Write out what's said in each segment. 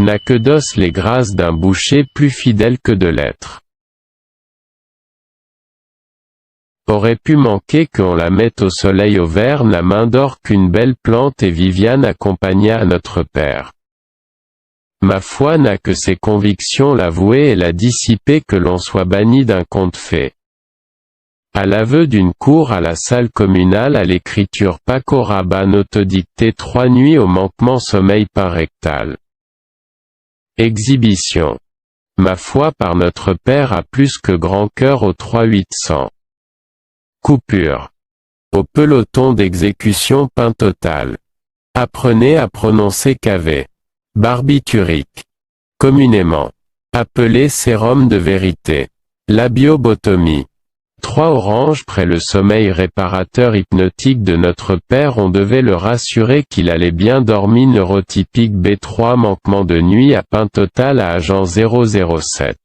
n'a que d'os les grâces d'un boucher plus fidèle que de l'être. Aurait pu manquer qu'on la mette au soleil Auvergne à main d'or qu'une belle plante et Viviane accompagna à notre père. Ma foi n'a que ses convictions l'avouer et la dissiper que l'on soit banni d'un conte fait. À l'aveu d'une cour à la salle communale à l'écriture Paco Rabanne autodictée 3 nuits au manquement sommeil par rectal. Exhibition. Ma foi par notre père a plus que grand cœur au 3800. Coupure. Au peloton d'exécution pain total. Apprenez à prononcer cavé. Barbiturique. Communément. Appelé sérum de vérité. Labiobotomie. 3 oranges près le sommeil réparateur hypnotique de notre père, on devait le rassurer qu'il allait bien dormir. Neurotypique B3 manquement de nuit à pain total à agent 007.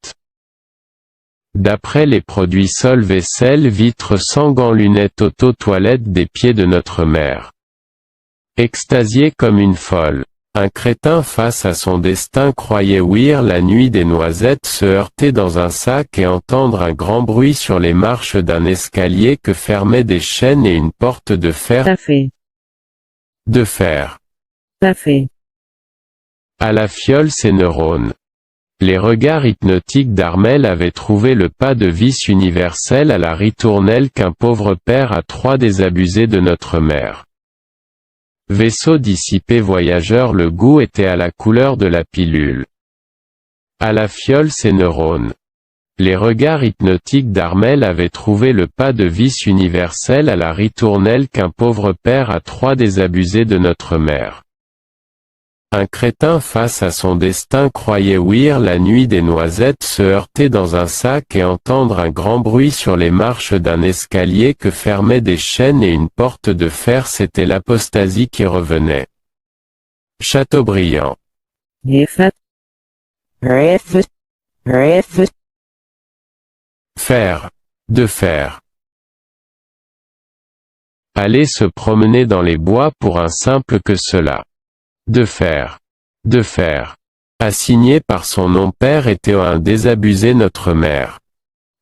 D'après les produits sol vaisselle vitre sans gants lunettes auto-toilette des pieds de notre mère. Extasié comme une folle. Un crétin face à son destin croyait ouïr la nuit des noisettes se heurter dans un sac et entendre un grand bruit sur les marches d'un escalier que fermaient des chaînes et une porte de fer. Café. De fer. Café. À la fiole ses neurones. Les regards hypnotiques d'Armel avaient trouvé le pas de vis universel à la ritournelle qu'un pauvre père a 3 désabusés de notre mère. Vaisseau dissipé voyageur, le goût était à la couleur de la pilule. À la fiole ses neurones. Les regards hypnotiques d'Armel avaient trouvé le pas de vis universel à la ritournelle qu'un pauvre père a 3 désabusés de notre mère. Un crétin face à son destin croyait ouïr la nuit des noisettes se heurter dans un sac et entendre un grand bruit sur les marches d'un escalier que fermaient des chaînes et une porte de fer. C'était l'apostasie qui revenait. Chateaubriand. Fer. De fer. Aller se promener dans les bois pour un simple que cela. De fer. De fer. Assigné par son nom-père était un désabusé notre mère.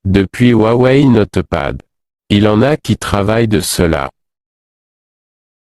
Depuis Huawei Notepad. Il en a qui travaillent de cela.